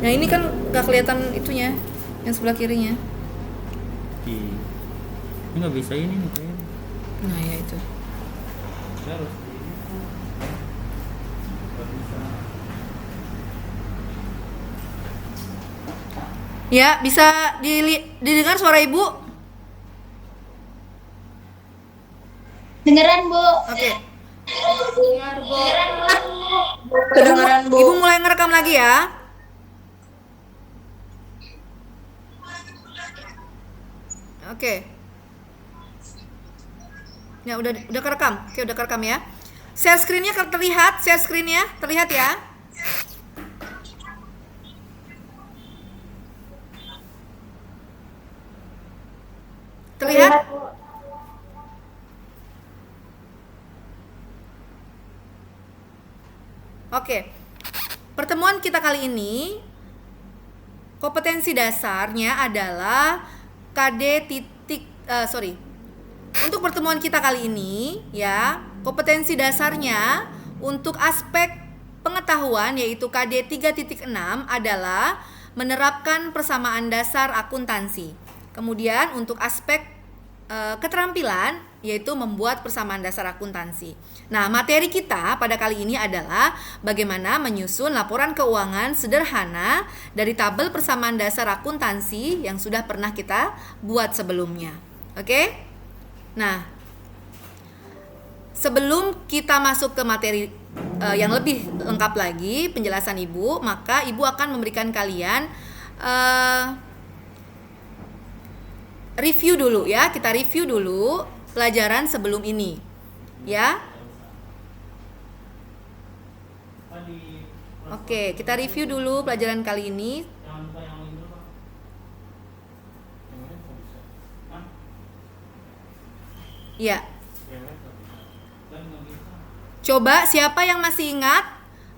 Nah ini kan nggak kelihatan itunya, yang sebelah kirinya. Iya. Ini nggak bisa ini nih kayaknya. Nah ya itu. Saya harus di ini. Nggak bisa. Ya bisa didengar suara ibu? Dengeran, Bu. Oke. Dengar, Bu. Kedengaran, Bu. Ibu mulai ngerekam lagi ya. Oke. Ya udah kerekam. Oke, udah kerekam ya. Share screen-nya terlihat, share screen-nya terlihat ya. Terlihat? Oke. Pertemuan kita kali ini kompetensi dasarnya adalah KD titik Untuk pertemuan kita kali ini ya, kompetensi dasarnya untuk aspek pengetahuan yaitu KD 3.6 adalah menerapkan persamaan dasar akuntansi. Kemudian untuk aspek keterampilan yaitu membuat persamaan dasar akuntansi. Nah, materi kita pada kali ini adalah bagaimana menyusun laporan keuangan sederhana dari tabel persamaan dasar akuntansi yang sudah pernah kita buat sebelumnya. Oke? Nah, sebelum kita masuk ke materi yang lebih lengkap lagi penjelasan Ibu, maka Ibu akan memberikan kalian review dulu ya. Kita review dulu pelajaran sebelum ini ya. Oke, kita review dulu pelajaran kali ini. Ya. Coba siapa yang masih ingat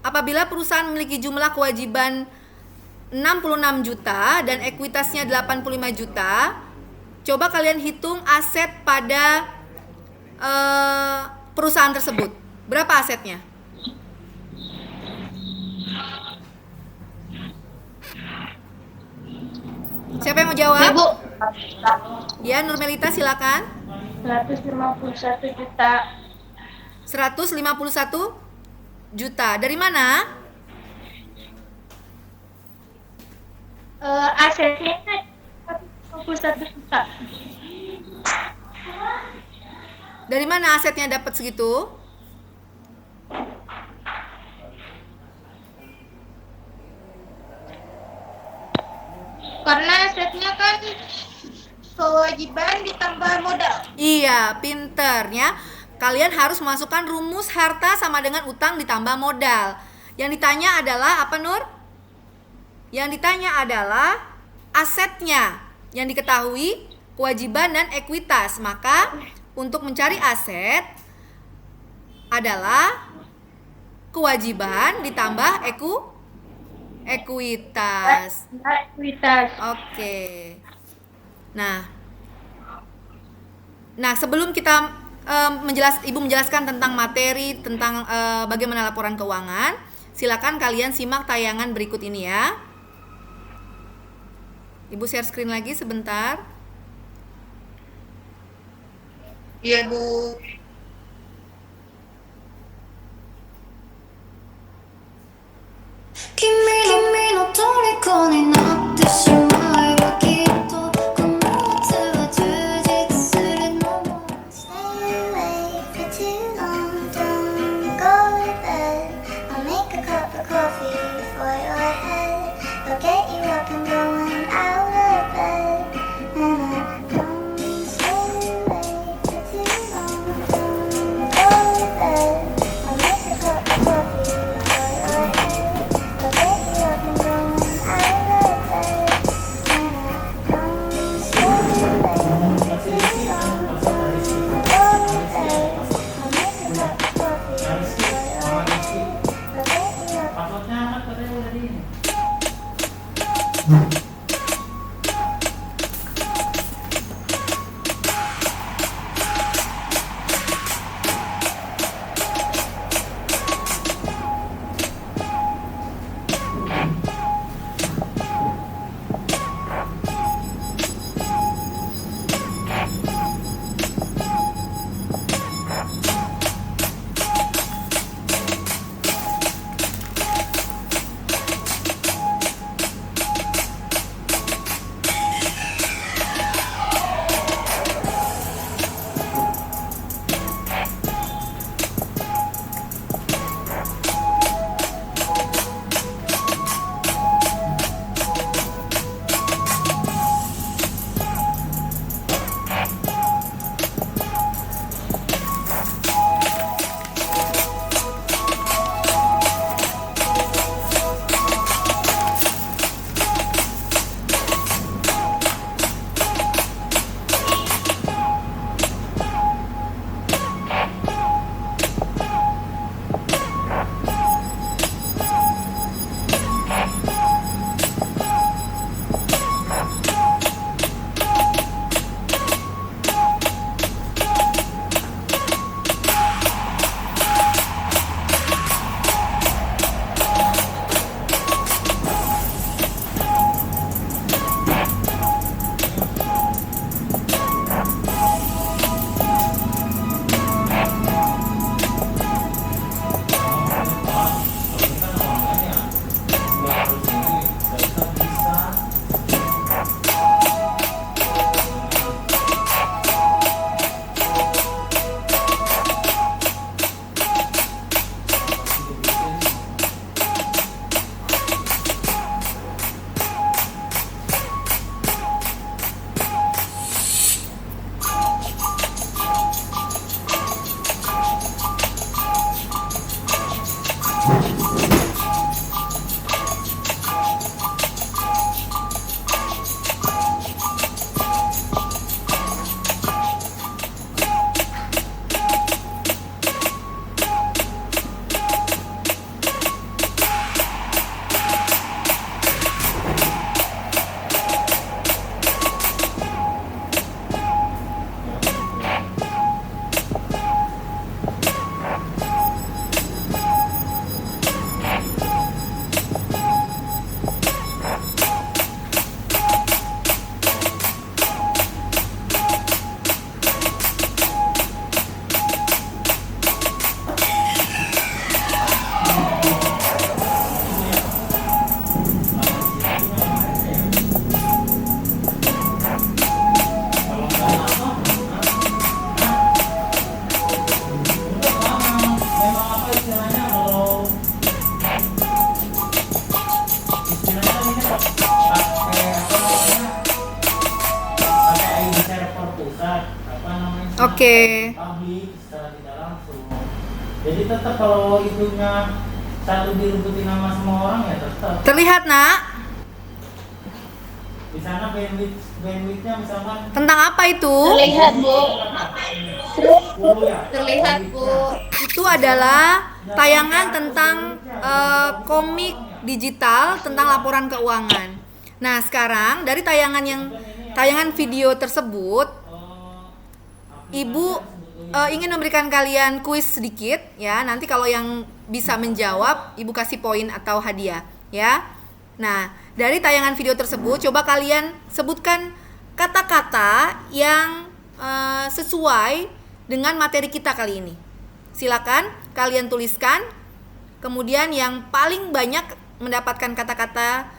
apabila perusahaan memiliki jumlah kewajiban 66 juta dan ekuitasnya 85 juta, coba kalian hitung aset pada perusahaan tersebut. Berapa asetnya? Siapa yang mau jawab? Ibu. Ya, Nurmelita silakan. 151 juta. 151 juta. Dari mana? Asetnya 151 juta. Dari mana asetnya dapat segitu? Karena asetnya kan kewajiban ditambah modal. Iya, pinternya. Kalian harus masukkan rumus harta sama dengan utang ditambah modal. Yang ditanya adalah apa, Nur? Yang ditanya adalah asetnya. Yang diketahui kewajiban dan ekuitas. Maka untuk mencari aset adalah kewajiban ditambah ekuitas. Ekuitas. Oke. Nah, sebelum kita Ibu menjelaskan tentang materi tentang bagaimana laporan keuangan, silakan kalian simak tayangan berikut ini ya. Ibu share screen lagi sebentar. Iya, Bu. Oke. publik secara tidak langsung. Jadi tetap kalau itunya satu direbutin sama semua orang ya tetap. Terlihat, Nak? Di sana bandwidthnya misalkan Tentang apa itu? Terlihat, Bu. 10 ya. Terlihat, Bu. Itu adalah tayangan tentang komik digital tentang laporan keuangan. Nah, sekarang dari tayangan video tersebut, Ibu ingin memberikan kalian kuis sedikit ya. Nanti kalau yang bisa menjawab, Ibu kasih poin atau hadiah ya. Nah, dari tayangan video tersebut coba kalian sebutkan kata-kata yang sesuai dengan materi kita kali ini. Silakan kalian tuliskan. Kemudian yang paling banyak mendapatkan kata-kata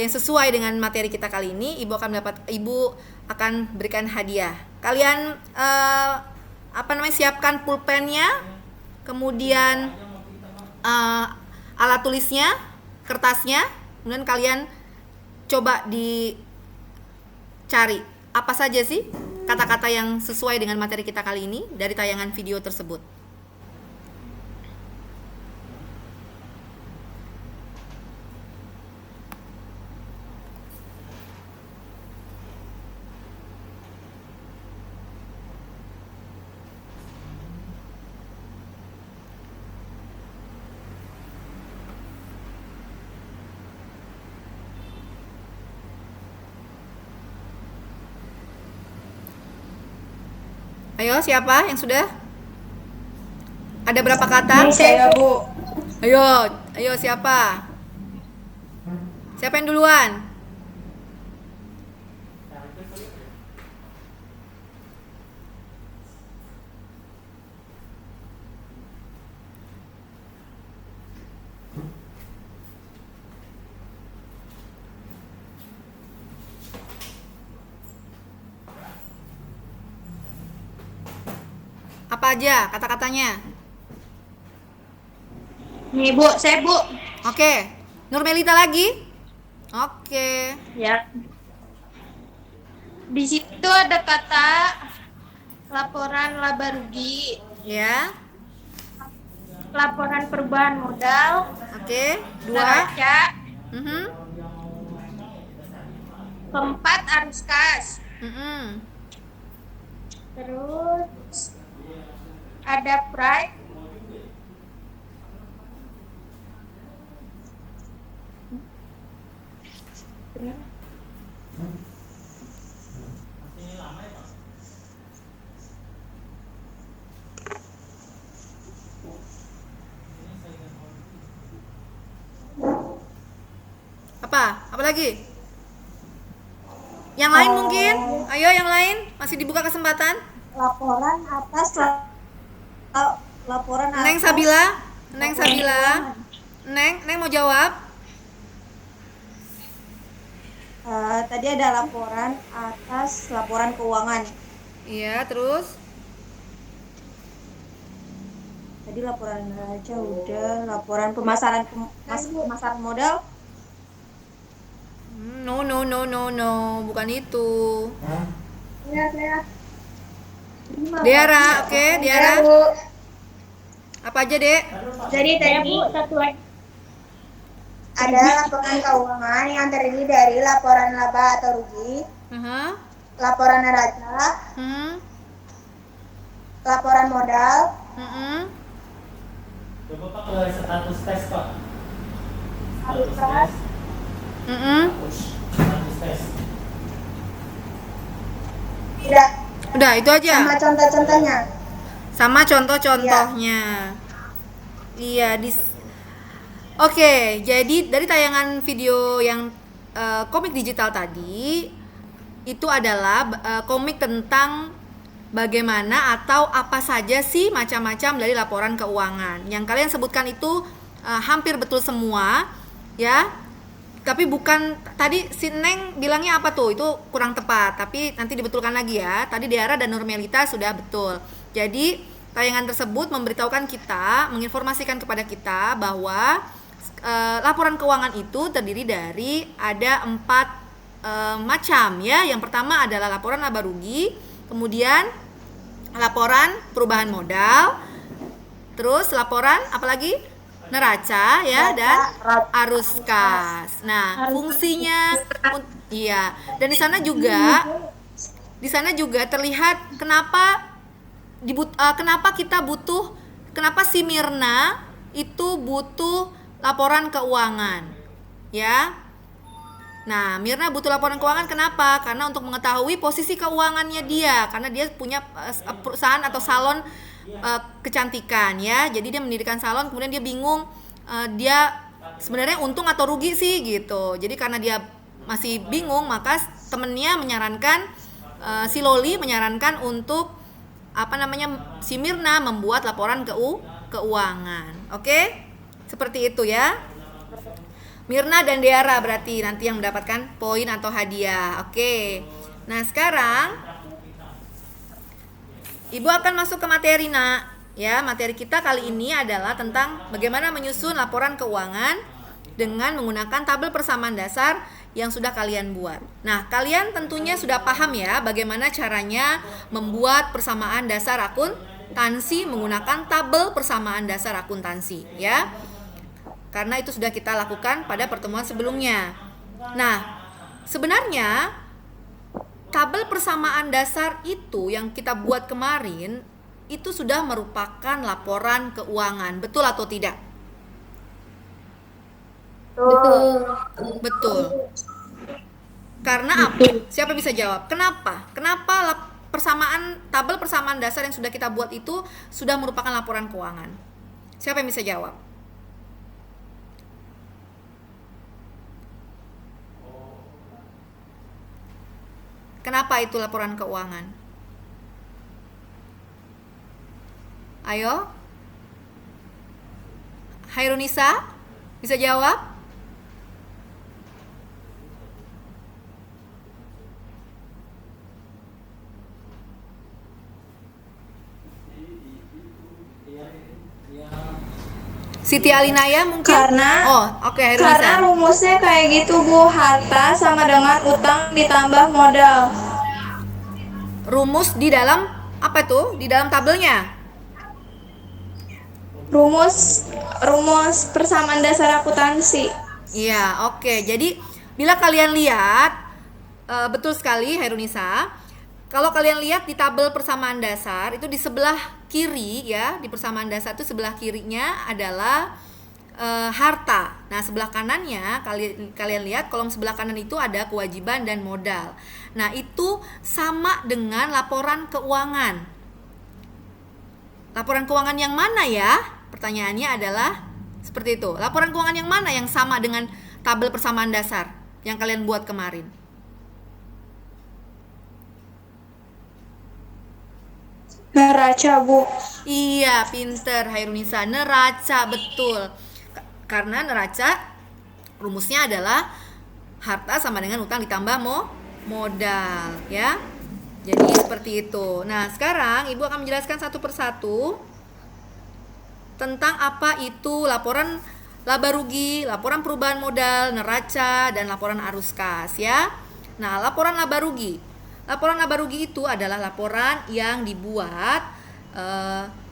yang sesuai dengan materi kita kali ini, Ibu akan berikan hadiah. Kalian siapkan pulpennya, kemudian alat tulisnya, kertasnya, kemudian kalian coba dicari apa saja sih kata-kata yang sesuai dengan materi kita kali ini dari tayangan video tersebut. Ayo, siapa yang sudah? Ada berapa kata? Saya, Bu. Ayo siapa? Siapa yang duluan? Apa aja kata-katanya? Nih, Bu. Saya, Bu. Oke, Nurmelita lagi? Oke. Ya. Di situ ada kata laporan laba rugi, Ya. laporan perubahan modal, Oke. 2. neraca, Mhm. keempat arus kas. Mhm. Terus ada pride, Apa lagi? Yang lain mungkin? Ayo yang lain, masih dibuka kesempatan. laporan atas laporan Neng Sabila, Neng mau jawab? Tadi ada laporan atas laporan keuangan. Iya, terus? Tadi laporan neraca udah, laporan pemasaran modal. No, bukan itu. Saya. Diara, oke, Diara. Bu. Apa aja, Dek? Jadi tadi satu lagi. Ada laporan keuangan yang terdiri dari laporan laba atau rugi, Aha. laporan neraca, Hmm. laporan modal, Mm-mm. Coba Pak ke status tes Pak. arus Status kas, tes. Mm-mm. Status tes. tidak, Udah, itu aja. sama contoh-contohnya. Sama contoh-contohnya. Iya, Oke, jadi dari tayangan video yang komik digital tadi itu adalah komik tentang bagaimana atau apa saja sih macam-macam dari laporan keuangan. Yang kalian sebutkan itu hampir betul semua, ya. Tapi bukan, tadi si Neng bilangnya apa tuh? Itu kurang tepat, tapi nanti dibetulkan lagi ya. Tadi Diara dan Nurmelita sudah betul. Jadi tayangan tersebut memberitahukan kita, menginformasikan kepada kita bahwa laporan keuangan itu terdiri dari ada 4 macam ya. Yang pertama adalah laporan laba rugi, kemudian laporan perubahan modal, terus laporan apalagi neraca ya, dan arus kas. Nah, fungsinya iya, dan di sana juga terlihat kenapa kita butuh, kenapa si Mirna itu butuh laporan keuangan ya. Nah, Mirna butuh laporan keuangan kenapa? Karena untuk mengetahui posisi keuangannya dia, karena dia punya perusahaan atau salon kecantikan ya. Jadi dia mendirikan salon, kemudian dia bingung dia sebenarnya untung atau rugi sih gitu. Jadi karena dia masih bingung, maka temennya menyarankan, si Loli menyarankan untuk si Mirna membuat laporan keuangan. Oke? Seperti itu ya. Mirna dan Deara berarti nanti yang mendapatkan poin atau hadiah. Oke. Nah, sekarang Ibu akan masuk ke materi, Nak. Ya, materi kita kali ini adalah tentang bagaimana menyusun laporan keuangan dengan menggunakan tabel persamaan dasar yang sudah kalian buat. Nah, kalian tentunya sudah paham ya bagaimana caranya membuat persamaan dasar akuntansi menggunakan tabel persamaan dasar akuntansi, ya. Karena itu sudah kita lakukan pada pertemuan sebelumnya. Nah, sebenarnya tabel persamaan dasar itu yang kita buat kemarin itu sudah merupakan laporan keuangan, betul atau tidak? Betul. Karena apa? Siapa bisa jawab? Kenapa? Tabel persamaan dasar yang sudah kita buat itu sudah merupakan laporan keuangan? Siapa yang bisa jawab? Kenapa itu laporan keuangan? Ayo. Hairunisa, bisa jawab? Siti Alinaya mungkin? Karena rumusnya kayak gitu, Bu. Harta sama dengan utang ditambah modal. Rumus di dalam apa tuh? Di dalam tabelnya? Rumus persamaan dasar akuntansi. Iya, oke. Jadi bila kalian lihat, betul sekali Hairunisa. Kalau kalian lihat di tabel persamaan dasar itu di sebelah kiri ya, di persamaan dasar itu sebelah kirinya adalah harta. Nah, sebelah kanannya kalian lihat kolom sebelah kanan itu ada kewajiban dan modal. Nah, itu sama dengan laporan keuangan. Laporan keuangan yang mana ya? Pertanyaannya adalah seperti itu. Laporan keuangan yang mana yang sama dengan tabel persamaan dasar yang kalian buat kemarin? Neraca, Bu. Iya, pinter Hairunisa. Neraca, betul. Karena neraca rumusnya adalah harta sama dengan utang ditambah modal, ya. Jadi seperti itu. Nah, sekarang Ibu akan menjelaskan satu persatu tentang apa itu laporan laba rugi, laporan perubahan modal, neraca, dan laporan arus kas, ya. Nah, laporan laba rugi. Laporan laba rugi itu adalah laporan yang dibuat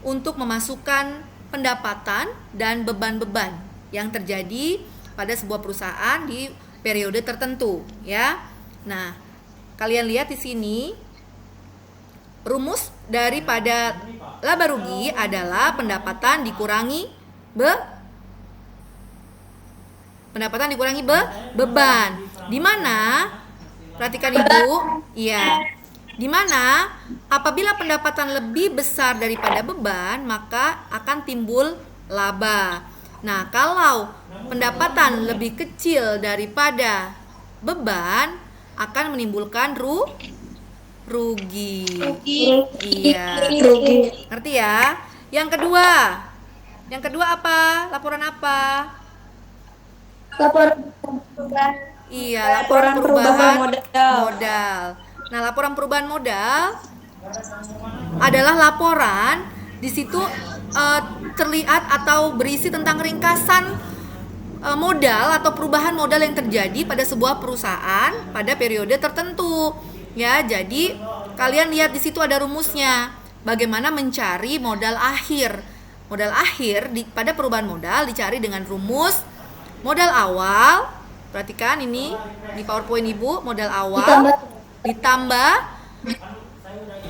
untuk memasukkan pendapatan dan beban-beban yang terjadi pada sebuah perusahaan di periode tertentu, ya. Nah, kalian lihat di sini rumus daripada laba rugi adalah pendapatan dikurangi beban. Di mana? Perhatikan Ibu, iya. Di mana apabila pendapatan lebih besar daripada beban, maka akan timbul laba. Nah, kalau pendapatan lebih kecil daripada beban, akan menimbulkan rugi. Iya. Rugi. Ngerti ya? Yang kedua apa? Laporan apa? Laporan perubahan. Iya, laporan perubahan modal. Nah, laporan perubahan modal adalah laporan di situ terlihat atau berisi tentang ringkasan modal atau perubahan modal yang terjadi pada sebuah perusahaan pada periode tertentu. Ya, jadi kalian lihat di situ ada rumusnya. bagaimana mencari modal akhir. Modal akhir pada perubahan modal dicari dengan rumus modal awal. Perhatikan ini di PowerPoint Ibu, modal awal ditambah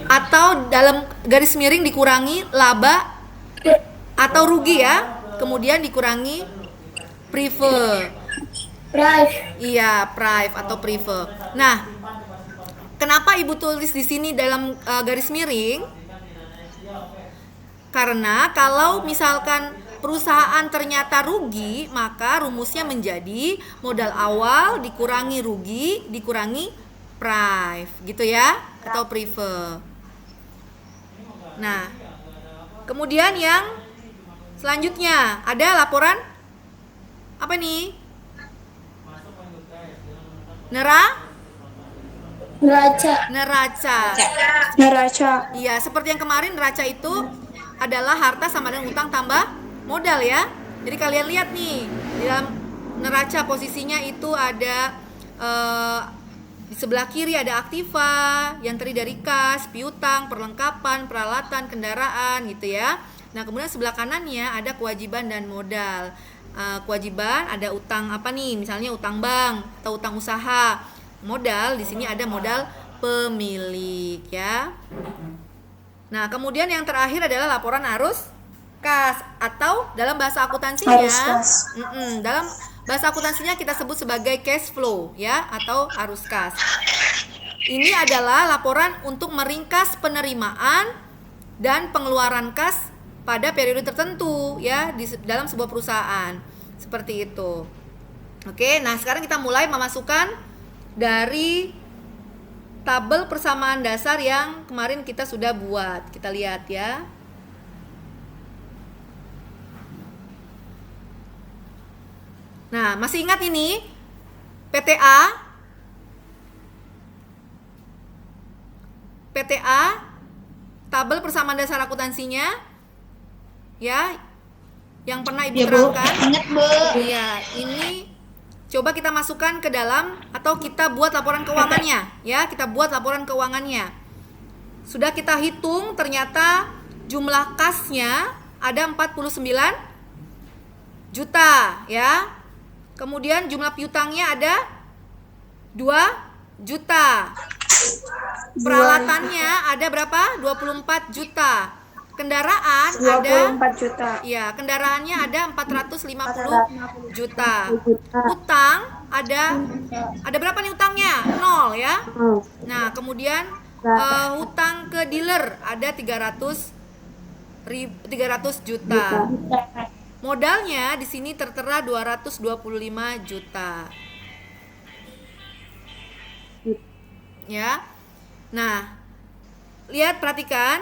atau dalam garis miring dikurangi laba atau rugi ya. Kemudian dikurangi prive. Iya, prive atau prive. Nah, kenapa Ibu tulis di sini dalam garis miring? Karena kalau misalkan perusahaan ternyata rugi, maka rumusnya menjadi modal awal dikurangi rugi dikurangi prive, gitu ya, atau prive. Nah, kemudian yang selanjutnya ada laporan apa nih? Neraca. Iya, seperti yang kemarin neraca itu adalah harta sama dengan utang tambah modal ya. Jadi kalian lihat nih, di dalam neraca posisinya itu ada di sebelah kiri ada aktiva yang terdiri dari kas, piutang, perlengkapan, peralatan, kendaraan gitu ya. Nah, kemudian sebelah kanannya ada kewajiban dan modal. Kewajiban ada utang apa nih? Misalnya utang bank atau utang usaha. Modal di sini ada modal pemilik ya. Nah, kemudian yang terakhir adalah laporan arus kas atau dalam bahasa akuntansinya, dalam bahasa akuntansinya kita sebut sebagai cash flow ya, atau arus kas. Ini adalah laporan untuk meringkas penerimaan dan pengeluaran kas pada periode tertentu ya di dalam sebuah perusahaan. Seperti itu. Oke, nah sekarang kita mulai memasukkan dari tabel persamaan dasar yang kemarin kita sudah buat. Kita lihat ya. Nah, masih ingat ini PTA? Tabel persamaan dasar akuntansinya ya, yang pernah Ibu terangkan. Ingat, Bu. Iya, ini coba kita masukkan ke dalam atau kita buat laporan keuangannya ya, kita buat laporan keuangannya. Sudah kita hitung ternyata jumlah kasnya ada 49 juta ya. Kemudian jumlah piutangnya ada 2 juta. Peralatannya ada berapa? 24 juta. Kendaraan 24 juta. Iya, kendaraannya ada 450 juta. Utang ada berapa nih utangnya? 0 ya. Nah, kemudian hutang ke dealer ada 300 juta. Modalnya di sini tertera 225 juta. Ya. Nah, lihat, perhatikan.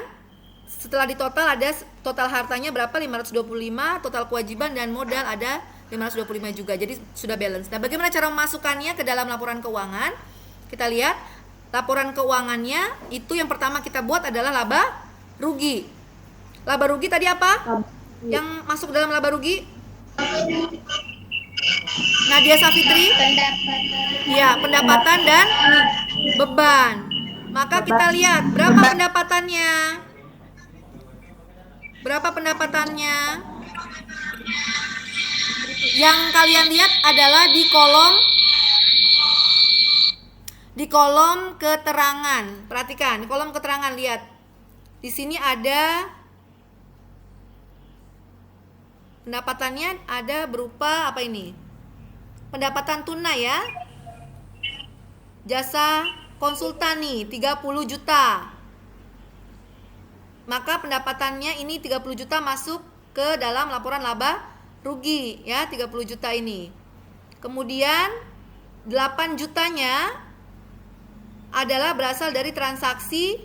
Setelah ditotal ada total hartanya berapa? 525, total kewajiban dan modal ada 525 juga. Jadi sudah balance. Nah, bagaimana cara memasukkannya ke dalam laporan keuangan? Kita lihat laporan keuangannya itu yang pertama kita buat adalah laba rugi. Laba rugi tadi apa? Yang masuk dalam laba rugi? Nadia Safitri? Iya, pendapatan dan beban. Maka kita lihat berapa pendapatannya? Berapa pendapatannya? Yang kalian lihat adalah di kolom keterangan. Perhatikan, di kolom keterangan lihat. Di sini ada pendapatannya ada berupa apa ini? Pendapatan tunai ya. Jasa konsultani 30 juta. Maka pendapatannya ini 30 juta masuk ke dalam laporan laba rugi ya, 30 juta ini. Kemudian 8 jutanya adalah berasal dari transaksi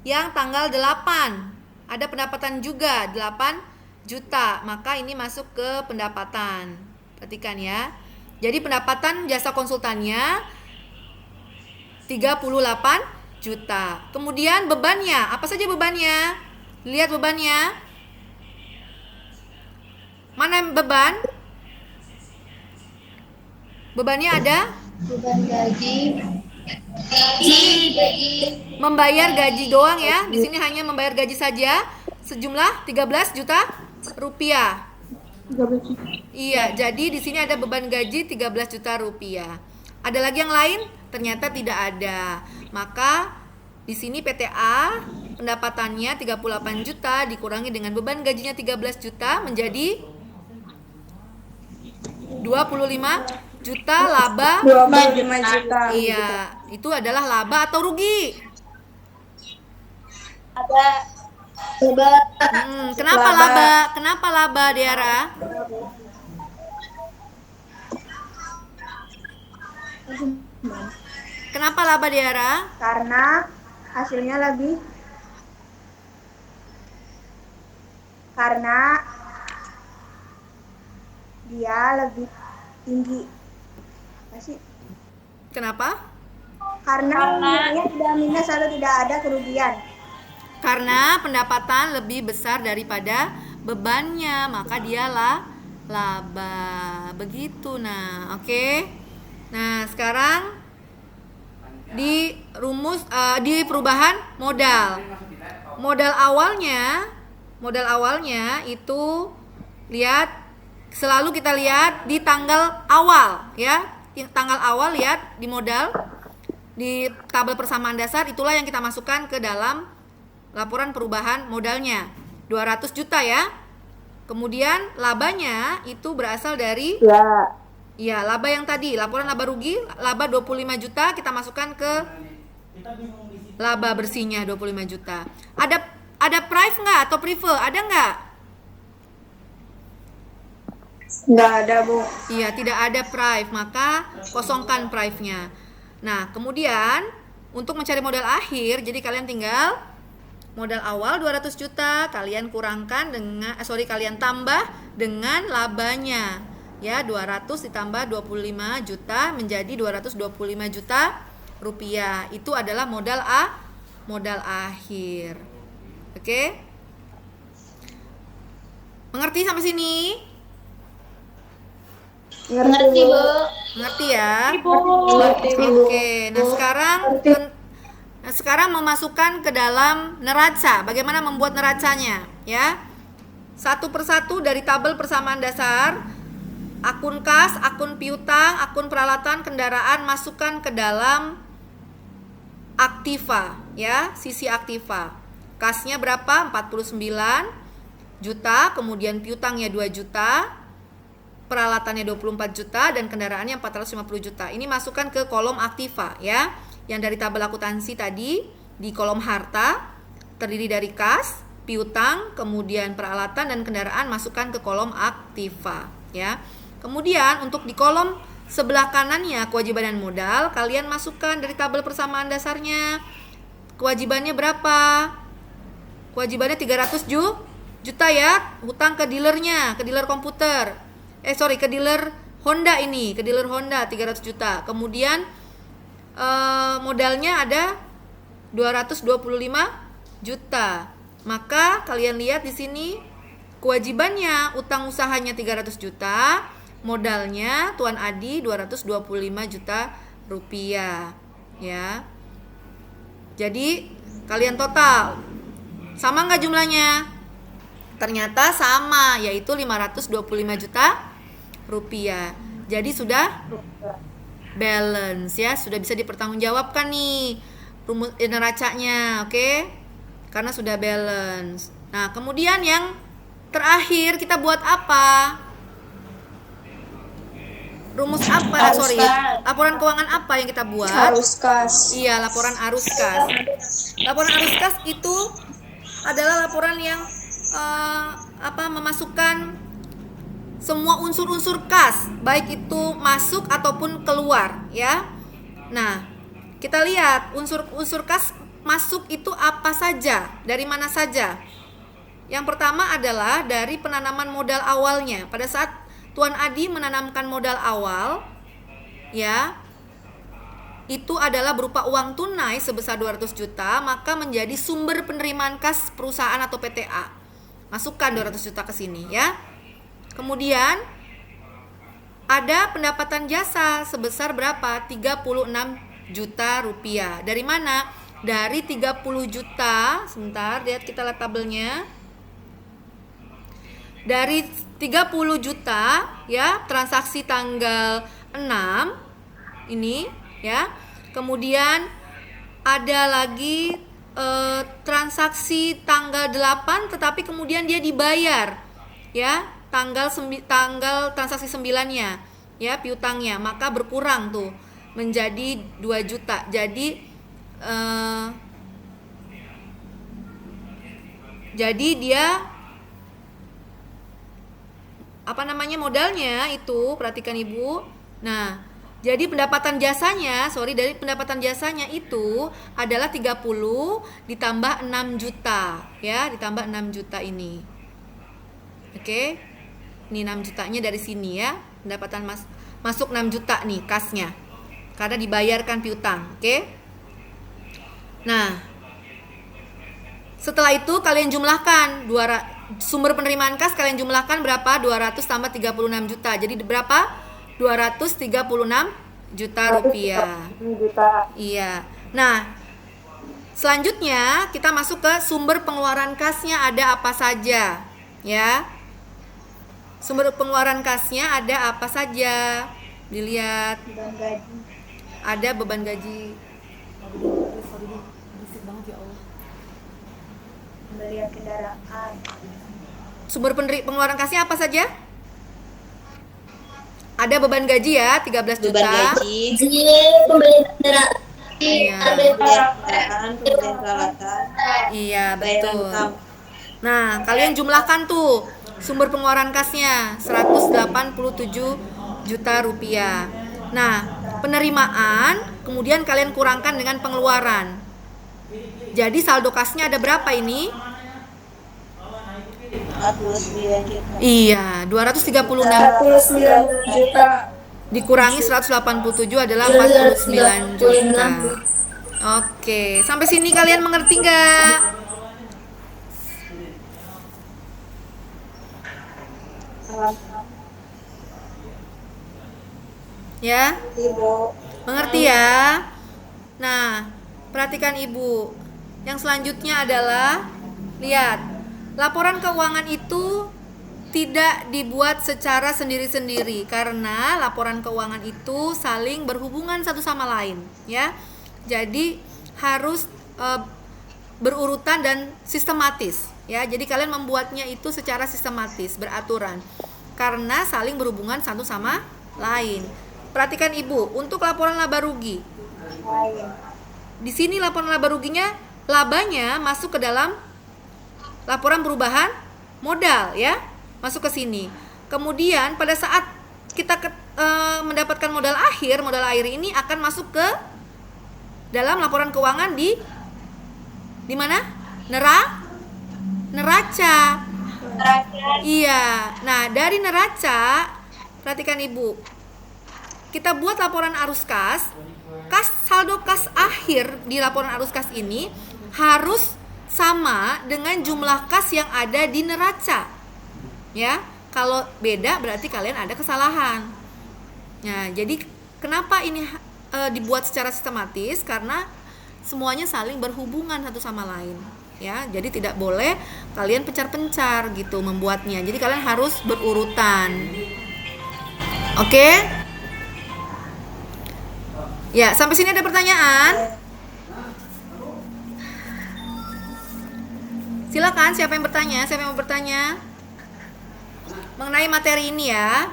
yang tanggal 8. Ada pendapatan juga 8 juta. Maka ini masuk ke pendapatan. Perhatikan ya. Jadi pendapatan jasa konsultannya 38 juta. Kemudian bebannya, apa saja bebannya? Lihat bebannya. Mana beban? Bebannya ada? Beban gaji Membayar gaji doang ya. Di sini hanya membayar gaji saja sejumlah 13 juta rupiah. Iya, jadi di sini ada beban gaji 13 juta rupiah. Ada lagi yang lain? Ternyata tidak ada. Maka di sini PTA pendapatannya 38 juta dikurangi dengan beban gajinya 13 juta menjadi 25 juta laba. 25 juta. Iya, itu adalah laba atau rugi? Kenapa Laba. laba? Kenapa laba, Diara? Kenapa laba, Diara? Karena hasilnya lebih karena dia lebih tinggi. Apa sih? Kenapa? Karena nilainya tidak minus atau tidak ada kerugian. Karena pendapatan lebih besar daripada bebannya, maka dialah laba. Begitu. Nah, oke. Nah, sekarang di rumus di perubahan modal. Modal awalnya itu selalu kita lihat di tanggal awal ya. Di tanggal awal lihat di modal di tabel persamaan dasar, itulah yang kita masukkan ke dalam laporan perubahan modalnya 200 juta ya. Kemudian labanya itu berasal dari laba yang tadi, laporan laba rugi, laba 25 juta kita masukkan ke laba bersihnya 25 juta. Ada prive nggak atau prive? Ada nggak? Nggak ada, Bu. Iya, tidak ada prive, maka kosongkan prive-nya. Nah, kemudian untuk mencari modal akhir, jadi kalian tinggal modal awal 200 juta, kalian kalian tambah dengan labanya. Ya, 200 ditambah 25 juta menjadi 225 juta rupiah. Itu adalah modal akhir. Oke? Mengerti sampai sini? Ngerti, Bu. Mengerti ya? Ngerti, Bu. Oke, nah sekarang memasukkan ke dalam neraca. Bagaimana membuat neracanya? Ya, satu persatu dari tabel persamaan dasar, akun kas, akun piutang, akun peralatan kendaraan masukkan ke dalam aktiva. Ya, sisi aktiva. Kasnya berapa? 49 juta, kemudian piutangnya 2 juta. Peralatannya 24 juta dan kendaraannya 450 juta. Ini masukkan ke kolom aktiva ya. Yang dari tabel akuntansi tadi di kolom harta terdiri dari kas, piutang, kemudian peralatan dan kendaraan masukkan ke kolom aktiva ya. Kemudian untuk di kolom sebelah kanannya kewajiban dan modal, kalian masukkan dari tabel persamaan dasarnya. Kewajibannya berapa? Kewajibannya 300 juta ya, hutang ke dealernya, ke dealer komputer. Ke dealer Honda ini, ke dealer Honda 300 juta. Kemudian modalnya ada 225 juta. Maka kalian lihat di sini kewajibannya utang usahanya 300 juta, modalnya Tuan Adi 225 juta rupiah ya. Jadi kalian total sama nggak jumlahnya? Ternyata sama, yaitu 525 juta rupiah. Jadi sudah balance ya, sudah bisa dipertanggungjawabkan nih rumus neracanya, oke? Karena sudah balance. Nah, kemudian yang terakhir kita buat apa? Rumus apa? Laporan keuangan apa yang kita buat? Arus kas. Iya, laporan arus kas. Laporan arus kas itu adalah laporan yang memasukkan semua unsur-unsur kas, baik itu masuk ataupun keluar ya. Nah, kita lihat unsur-unsur kas masuk itu apa saja, dari mana saja. Yang pertama adalah dari penanaman modal awalnya. Pada saat Tuan Adi menanamkan modal awal ya, itu adalah berupa uang tunai sebesar 200 juta, maka menjadi sumber penerimaan kas perusahaan atau PTA. Masukkan 200 juta ke sini ya. Kemudian ada pendapatan jasa sebesar berapa? 36 juta rupiah. Dari mana? Dari 30 juta. Sebentar, lihat kita lihat tabelnya. Dari 30 juta ya, transaksi tanggal 6 ini ya. Kemudian ada lagi transaksi tanggal 8 tetapi kemudian dia dibayar ya, tanggal transaksi 9-nya ya, piutangnya, maka berkurang tuh menjadi 2 juta. Jadi dia modalnya itu, perhatikan Ibu. Nah, jadi dari pendapatan jasanya itu adalah 30 ditambah 6 juta ya, ditambah 6 juta ini. Oke. Ini 6 jutanya dari sini ya. Pendapatan masuk 6 juta nih kasnya. Karena dibayarkan piutang, oke? Nah, setelah itu kalian jumlahkan sumber penerimaan kas, kalian jumlahkan berapa? 200 tambah 36 juta. Jadi berapa? 236 juta rupiah. Iya. Nah, selanjutnya kita masuk ke sumber pengeluaran kasnya, ada apa saja ya. Sumber pengeluaran kasnya ada apa saja? Dilihat. Ada beban gaji. Pembelian kendaraan. Sumber pengeluaran kasnya apa saja? Ada beban gaji ya, 13 juta. Beban gaji, Pembelian kendaraan. Iya. pembelian peralatan, pembelian peralatan, Iya, bayaran betul. utang. Nah, kalian jumlahkan tuh sumber pengeluaran kasnya 187 juta rupiah. Nah, penerimaan kemudian kalian kurangkan dengan pengeluaran. Jadi saldo kasnya ada berapa ini? 49 juta. Iya, 236 juta. dikurangi 187 adalah 49 juta. Oke, sampai sini kalian mengerti nggak? Ya? Ibu. Mengerti ya? Nah, perhatikan Ibu. Yang selanjutnya adalah, lihat, laporan keuangan itu tidak dibuat secara sendiri-sendiri karena laporan keuangan itu saling berhubungan satu sama lain, ya. Jadi harus berurutan dan sistematis, ya. Jadi kalian membuatnya itu secara sistematis, beraturan karena saling berhubungan satu sama lain. Perhatikan Ibu, untuk laporan laba rugi. Di sini laporan laba ruginya, labanya masuk ke dalam laporan perubahan modal ya, masuk ke sini. Kemudian pada saat kita mendapatkan modal akhir ini akan masuk ke dalam laporan keuangan di mana? Neraca. Iya. Nah, dari neraca, perhatikan Ibu. Kita buat laporan arus kas, saldo kas akhir di laporan arus kas ini harus sama dengan jumlah kas yang ada di neraca. Ya, kalau beda berarti kalian ada kesalahan. Nah, jadi kenapa ini dibuat secara sistematis? Karena semuanya saling berhubungan satu sama lain. Ya, jadi tidak boleh kalian pencar-pencar gitu membuatnya. Jadi kalian harus berurutan. Oke? Ya, sampai sini ada pertanyaan? Silakan, siapa yang bertanya? Siapa yang mau bertanya mengenai materi ini ya?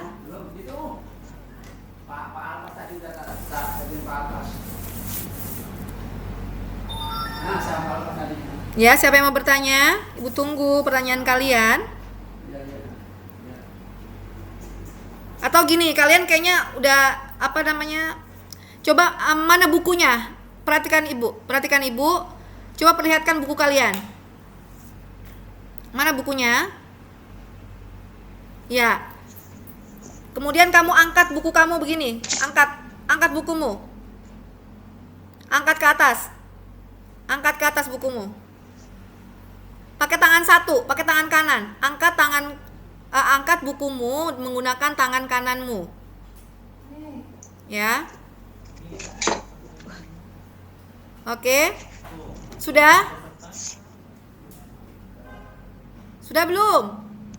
Ya, siapa yang mau bertanya? Ibu tunggu pertanyaan kalian. Atau gini, kalian kayaknya udah coba mana bukunya? Perhatikan Ibu. Coba perlihatkan buku kalian. Mana bukunya? Ya. Kemudian kamu angkat buku kamu begini. Angkat bukumu. Angkat ke atas bukumu. Pakai tangan satu, pakai tangan kanan. Angkat bukumu menggunakan tangan kananmu. Ya. Oke. Sudah? Sudah belum?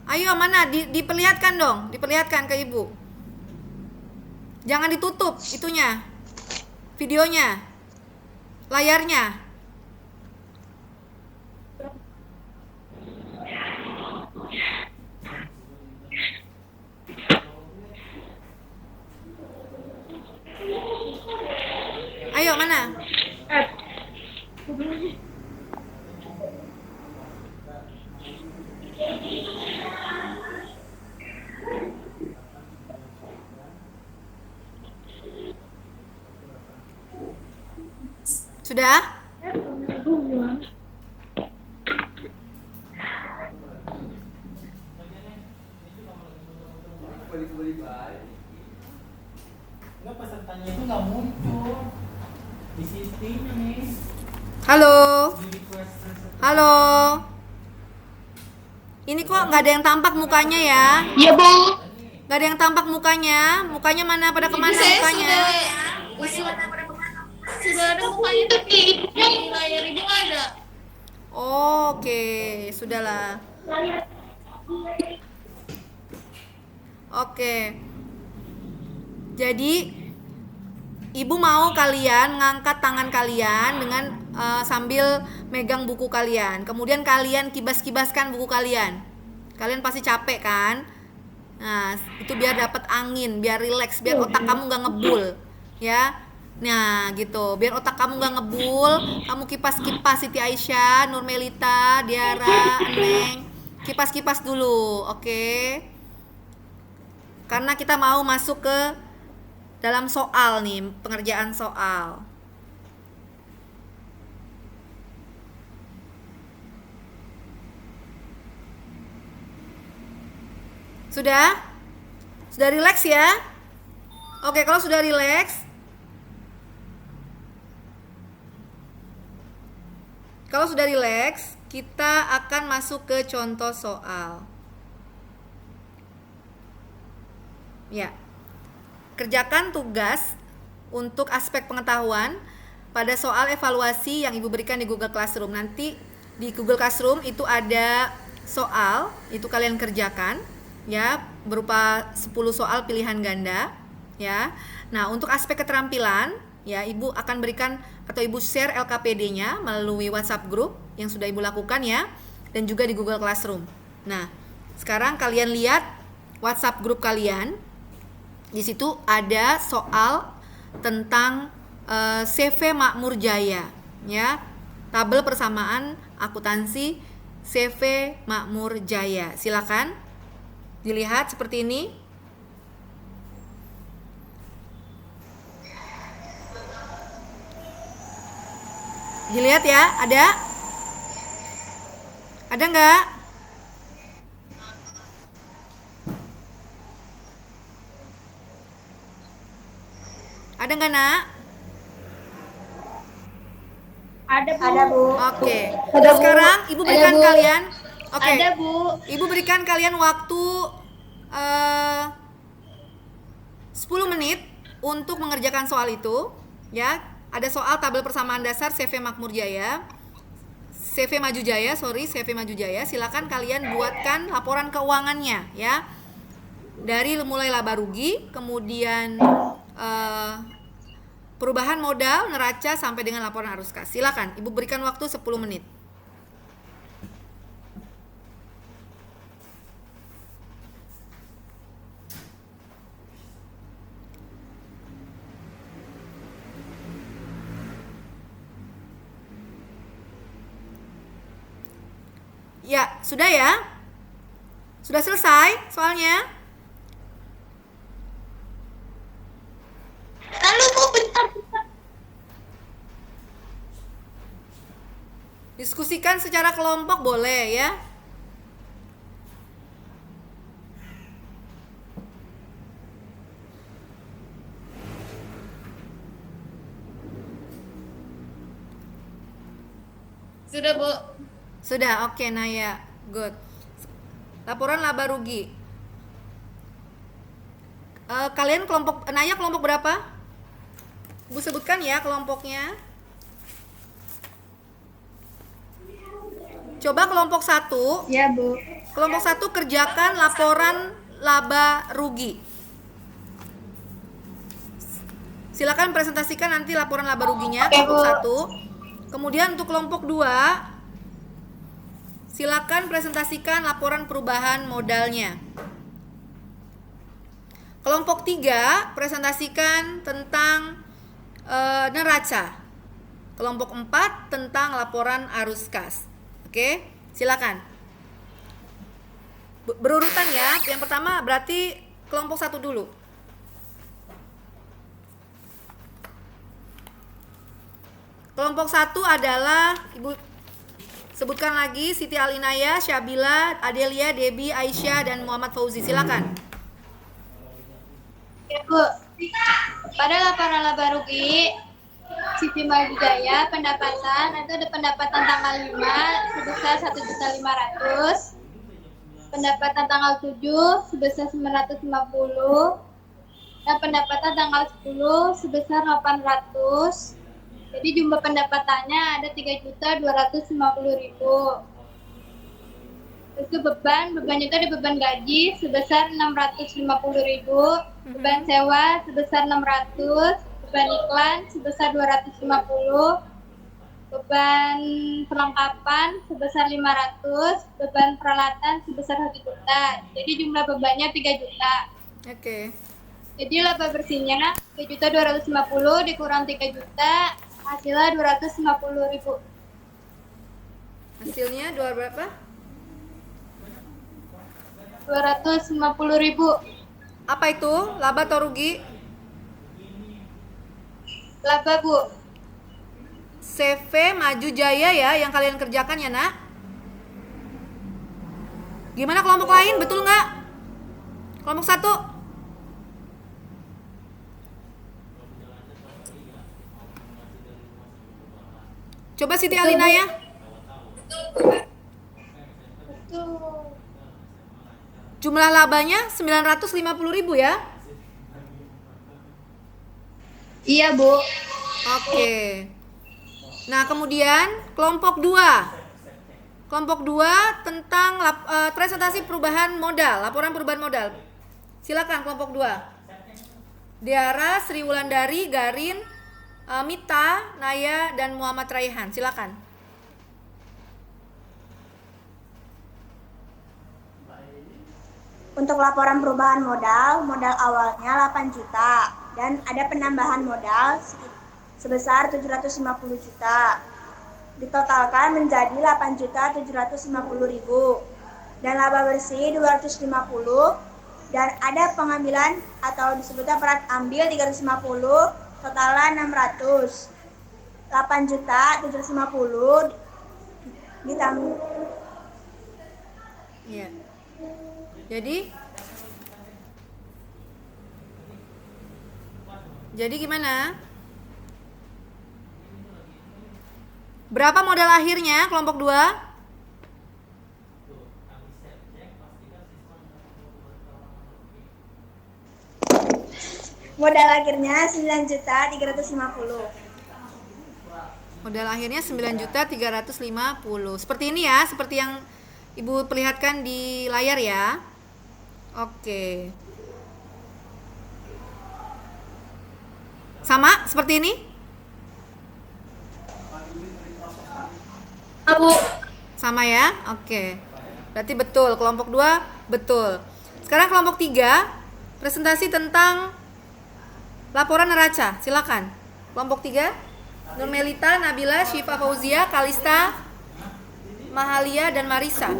Ayo mana diperlihatkan dong, diperlihatkan ke Ibu. Jangan ditutup itunya. Videonya. Layarnya. Ayo mana? Sudah? Enggak, pesertanya itu nggak muncul di sistemnya nih. Halo. Di request peserta. Halo. Ini kok nggak ada yang tampak mukanya ya? Iya, Bu. Nggak ada yang tampak mukanya. Mukanya mana? Pada kemana mukanya? Sudah ada mukanya tapi di layar Ibu ada. Oke, sudahlah. Oke. Jadi Ibu mau kalian ngangkat tangan kalian dengan sambil megang buku kalian. Kemudian kalian kibas-kibaskan buku kalian. Kalian pasti capek kan? Nah, itu biar dapat angin, biar rileks, biar otak kamu nggak ngebul, ya. Nah, gitu. Biar otak kamu nggak ngebul, kamu kipas-kipas Siti Aisyah, Nur Melita, Diara, Neng. Kipas-kipas dulu, oke? Karena kita mau masuk ke dalam soal nih, pengerjaan soal. Sudah? Sudah rileks ya? Oke, kalau sudah rileks, kita akan masuk ke contoh soal. Ya. Kerjakan tugas untuk aspek pengetahuan pada soal evaluasi yang Ibu berikan di Google Classroom. Nanti di Google Classroom itu ada soal, itu kalian kerjakan ya, berupa 10 soal pilihan ganda ya. Nah, untuk aspek keterampilan ya, Ibu akan berikan atau Ibu share LKPD-nya melalui WhatsApp group yang sudah Ibu lakukan ya, dan juga di Google Classroom. Nah, sekarang kalian lihat WhatsApp group kalian. Di situ ada soal tentang CV Makmur Jaya ya. Tabel persamaan akuntansi CV Makmur Jaya. Silakan dilihat seperti ini. Dilihat ya, ada? Ada nggak? Ada nggak, Nak? Ada, Bu. Oke. Ada, Bu. Sekarang Ibu berikan Ada, Bu. kalian. Oke. Ada, Bu. Ibu berikan kalian waktu 10 menit untuk mengerjakan soal itu, ya. Ada soal tabel persamaan dasar CV Makmur Jaya. CV Maju Jaya, CV Maju Jaya. Silakan kalian buatkan laporan keuangannya, ya. Dari mulai laba rugi, kemudian perubahan modal, neraca sampai dengan laporan arus kas. Silakan, Ibu berikan waktu 10 menit. Ya, sudah ya? Sudah selesai soalnya? Lalu Bu, bentar. Diskusikan secara kelompok boleh ya. Sudah, Bu. Sudah, oke Naya. Good. Laporan laba rugi. Kalian kelompok, Naya kelompok berapa? Bu sebutkan ya kelompoknya. Coba kelompok 1. Ya, Bu. Kelompok 1 kerjakan laporan laba rugi. Silakan presentasikan nanti laporan laba ruginya kelompok 1. Kemudian untuk kelompok 2, silakan presentasikan laporan perubahan modalnya. Kelompok 3 presentasikan tentang neraca. Kelompok 4 tentang laporan arus kas. Oke, silakan. Berurutan ya. Yang pertama berarti kelompok 1 dulu. Kelompok 1 adalah Ibu sebutkan lagi Siti Alinaya, Syabila, Adelia, Debbie, Aisyah, dan Muhammad Fauzi. Silakan. Ya, Bu. Pada laporan laba rugi Siti Marjaya pendapatan itu ada pendapatan tanggal 5 sebesar 1.500.000, pendapatan tanggal 7 sebesar 950, dan pendapatan tanggal 10 sebesar 800. Jadi jumlah pendapatannya ada 3.250.000. Itu bebannya itu ada beban gaji sebesar 650.000, beban sewa sebesar 600, beban iklan sebesar 250, beban perlengkapan sebesar 500, beban peralatan sebesar 1 juta. Jadi jumlah bebannya 3 juta. Oke. Jadi laba bersihnya 3.250.000 dikurang 3 juta, hasilnya 250.000. Hasilnya dua berapa? 250.000. Apa itu? Laba atau rugi? Laba, Bu. CV Maju Jaya ya yang kalian kerjakan ya, Nak. Gimana kelompok lain? Betul nggak? Kelompok 1. Coba Siti Alinaya. Jumlah labanya 950.000 ya? Iya, Bu. Oke. Nah, kemudian kelompok 2. Kelompok 2 tentang presentasi perubahan modal, laporan perubahan modal. Silakan kelompok 2. Diara, Sri Wulandari, Garin, Mita, Naya, dan Muhammad Raihan. Silakan. Untuk laporan perubahan modal, modal awalnya 8 juta dan ada penambahan modal sebesar 750 juta. Ditotalkan menjadi 8.750.000 dan laba bersih 250 dan ada pengambilan atau disebutnya peran ambil 350, totalnya 600. 8.750 ditambah. Iya. Jadi gimana? Berapa modal akhirnya kelompok 2? Modal akhirnya 9.350. Modal akhirnya 9.350. Seperti ini ya, seperti yang Ibu perlihatkan di layar ya. Oke. Sama seperti ini? Abu. Sama ya? Oke. Berarti betul, kelompok 2 betul. Sekarang kelompok 3 presentasi tentang laporan neraca. Silakan. Kelompok 3 Nur Melita, Nabila, Syifa Fauzia, Kalista, Mahalia, dan Marisa.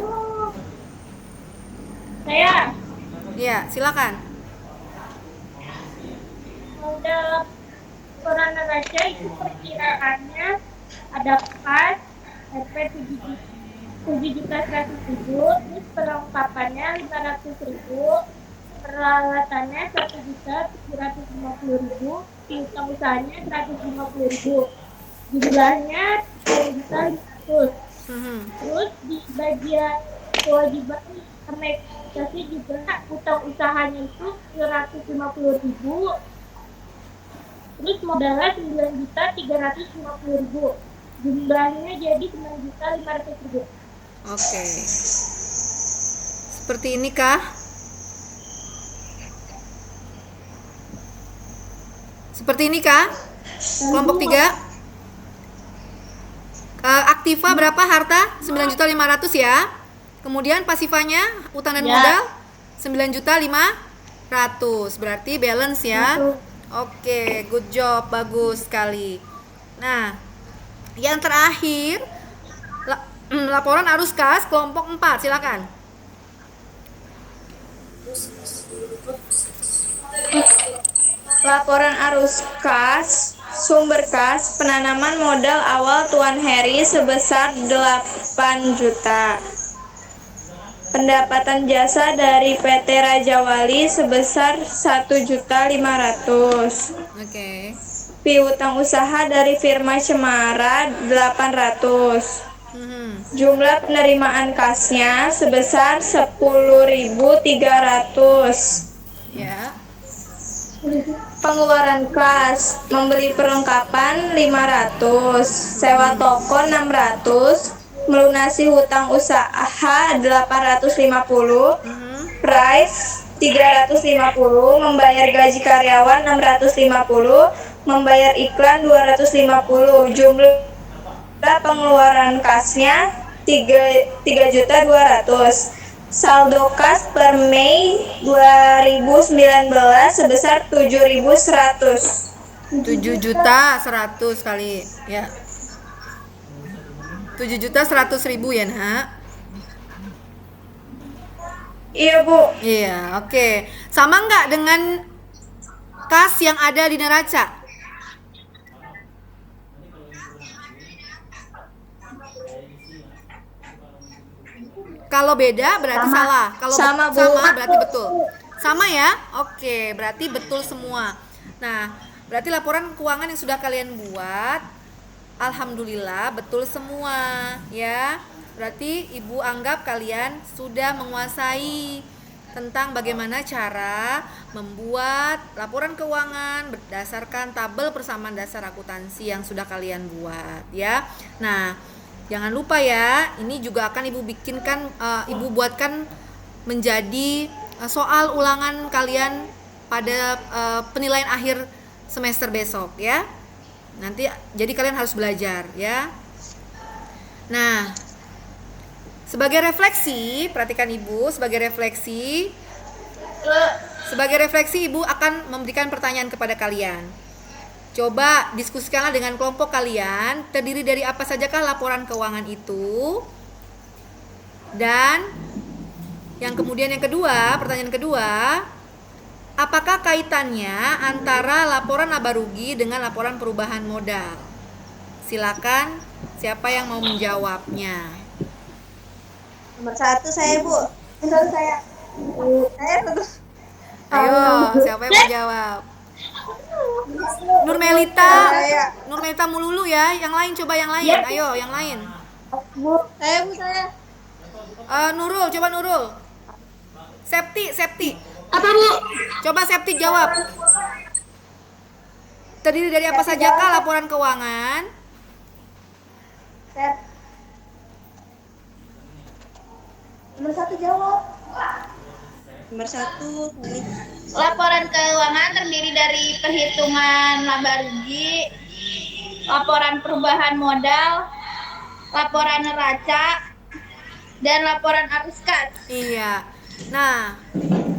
Saya Ya, silakan. modal laporan neraca itu perkiraannya ada kas RP 7.100.000, terus perlengkapannya 500.000, peralatannya 1.750.000, piutang usahanya 150.000, jumlahnya 2.500.000. Terus di bagian kewajiban administrasi juga utang usahanya itu 250.000. Terus modalnya 9.350.000. Jumlahnya jadi 9.500.000. Oke. Seperti ini kah? Seperti ini kah? Kelompok 3. Aktiva berapa harta? 9.500.000 ya. Kemudian pasifanya utang dan modal 9.500.000. Berarti balance ya. Oke, good job, bagus sekali. Nah, yang terakhir laporan arus kas kelompok 4, silakan. Laporan arus kas, sumber kas, penanaman modal awal Tuan Heri sebesar 8 juta. Pendapatan jasa dari PT Raja Wali sebesar 1.500.000. Oke. Piutang usaha dari firma Cemara 800. Mhm. Jumlah penerimaan kasnya sebesar 10.300. Ya. Pengeluaran kas, membeli perlengkapan 500, sewa toko 600, melunasi hutang usaha 850, price 350, membayar gaji karyawan 650, membayar iklan 250. Jumlah pengeluaran kasnya 3.200.000. Saldo kas per Mei 2019 sebesar 7.100. 7.100.000 kali ya. 7.100.000 ya, Nak? Iya, Bu. Iya, oke. Sama nggak dengan kas yang ada di neraca? Kalau beda berarti Sama. salah. Kalau Sama, Bu. sama berarti betul. Sama ya? Oke, berarti betul semua. Nah, berarti laporan keuangan yang sudah kalian buat, alhamdulillah betul semua ya. Berarti Ibu anggap kalian sudah menguasai tentang bagaimana cara membuat laporan keuangan berdasarkan tabel persamaan dasar akuntansi yang sudah kalian buat ya. Nah, jangan lupa ya, ini juga akan Ibu bikinkan, Ibu buatkan menjadi soal ulangan kalian pada penilaian akhir semester besok ya. Nanti jadi kalian harus belajar ya. Nah, sebagai refleksi, perhatikan Ibu, sebagai refleksi Ibu akan memberikan pertanyaan kepada kalian. Coba diskusikanlah dengan kelompok kalian, terdiri dari apa sajakah laporan keuangan itu. Dan yang kemudian yang kedua, pertanyaan kedua, apakah kaitannya antara laporan laba rugi dengan laporan perubahan modal? Silakan, siapa yang mau menjawabnya? Nomor 1 saya, Bu. Nomor saya. Saya tuh. Ayo, siapa yang mau jawab? Nurmelita Mululu ya. Yang lain coba yang lain. Ayo, yang lain. Bu, saya. Nurul, coba Nurul. Septi. Apa, Bu? Coba Septi jawab. Terdiri dari apa sajakah laporan keuangan? Saya. Nomor 1 jawab. Nomor 1, Laporan keuangan terdiri dari perhitungan laba rugi, laporan perubahan modal, laporan neraca, dan laporan arus kas. Iya. Nah,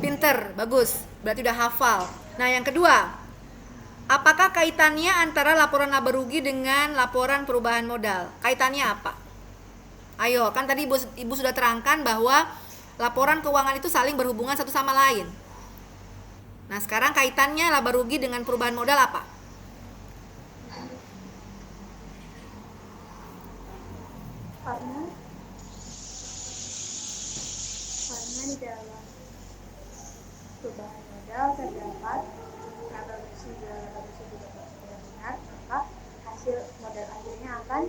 pinter, bagus. Berarti udah hafal. Nah, yang kedua, apakah kaitannya antara laporan laba rugi dengan laporan perubahan modal? Kaitannya apa? Ayo, kan tadi Ibu sudah terangkan bahwa laporan keuangan itu saling berhubungan satu sama lain. Nah, sekarang kaitannya laba rugi dengan perubahan modal apa? Karena di dalam perubahan modal terdapat laba bersih juga benar, maka hasil modal akhirnya akan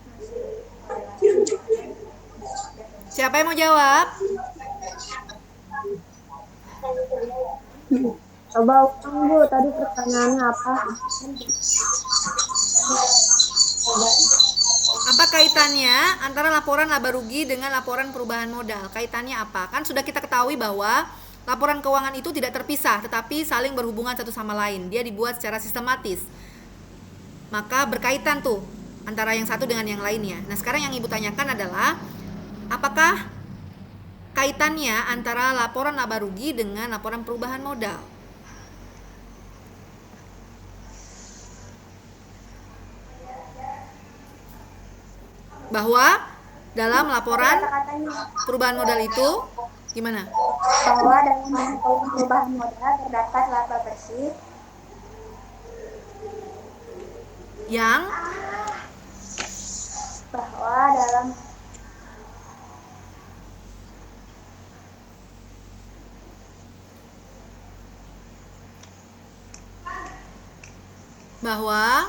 masih modal akhir. Siapa yang mau jawab? Coba ulang, Bu, tadi pertanyaannya apa? Apa kaitannya antara laporan laba rugi dengan laporan perubahan modal? Kaitannya apa? Kan sudah kita ketahui bahwa laporan keuangan itu tidak terpisah, tetapi saling berhubungan satu sama lain. Dia dibuat secara sistematis. Maka berkaitan tuh antara yang satu dengan yang lainnya. Nah, sekarang yang Ibu tanyakan adalah apakah kaitannya antara laporan laba rugi dengan laporan perubahan modal? Bahwa dalam laporan Kata-katanya perubahan modal itu gimana? bahwa dalam laporan perubahan modal terdapat laba bersih Yang bahwa dalam bahwa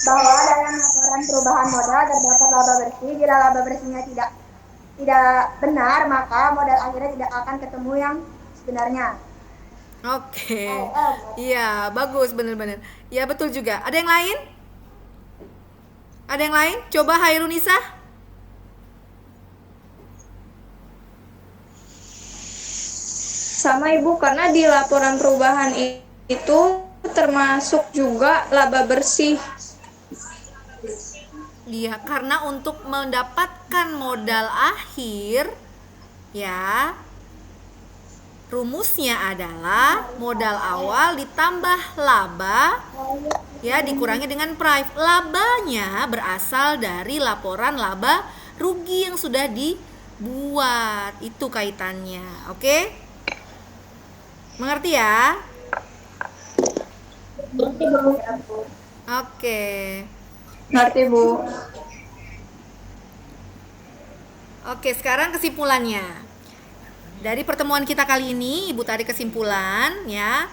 bahwa dalam laporan perubahan modal terdapat laba bersih. Jika laba bersihnya tidak benar, maka modal akhirnya tidak akan ketemu yang sebenarnya. Oke. Iya, bagus bener-bener. Ya, betul juga. Ada yang lain? Ada yang lain? Coba Hairunisa. Sama Ibu, karena di laporan perubahan itu termasuk juga laba bersih. Iya, karena untuk mendapatkan modal akhir ya, rumusnya adalah modal awal ditambah laba ya dikurangi dengan price. Labanya berasal dari laporan laba rugi yang sudah dibuat. Itu kaitannya. Oke? Mengerti ya? Oke. Ngerti Bu? Oke, sekarang kesimpulannya. Dari pertemuan kita kali ini, Ibu tarik kesimpulan ya,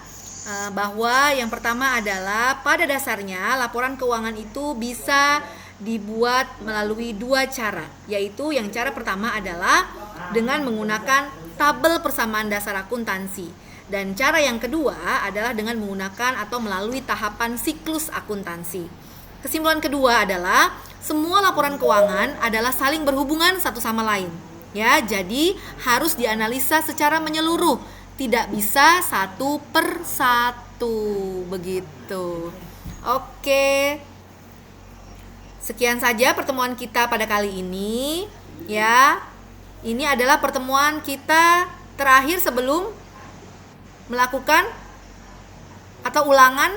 bahwa yang pertama adalah pada dasarnya laporan keuangan itu bisa dibuat melalui dua cara, yaitu yang cara pertama adalah dengan menggunakan tabel persamaan dasar akuntansi, dan cara yang kedua adalah dengan menggunakan atau melalui tahapan siklus akuntansi. Kesimpulan kedua adalah semua laporan keuangan adalah saling berhubungan satu sama lain. Ya, jadi harus dianalisa secara menyeluruh, tidak bisa satu per satu begitu. Oke. Sekian saja pertemuan kita pada kali ini, ya. Ini adalah pertemuan kita terakhir sebelum melakukan atau ulangan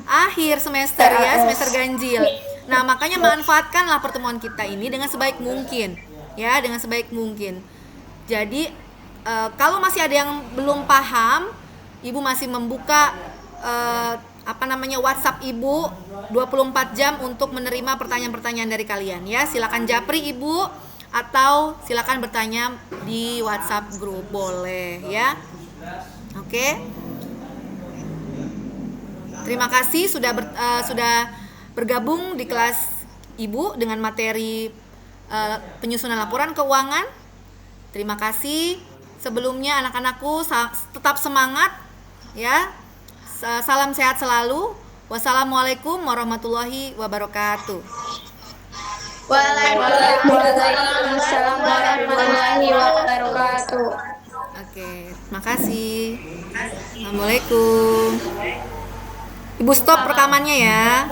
akhir semester ya, semester ganjil. Nah, makanya manfaatkanlah pertemuan kita ini dengan sebaik mungkin. Ya, dengan sebaik mungkin. Jadi kalau masih ada yang belum paham, Ibu masih membuka WhatsApp Ibu 24 jam untuk menerima pertanyaan-pertanyaan dari kalian ya. Silakan japri Ibu atau silakan bertanya di WhatsApp grup, boleh ya. Oke. Terima kasih sudah bergabung di kelas Ibu dengan materi penyusunan laporan keuangan. Terima kasih. Sebelumnya anak-anakku tetap semangat ya. Salam sehat selalu. Wassalamualaikum warahmatullahi wabarakatuh. Waalaikumsalam warahmatullahi wabarakatuh. Oke, terima kasih. Assalamualaikum. Ibu stop rekamannya ya.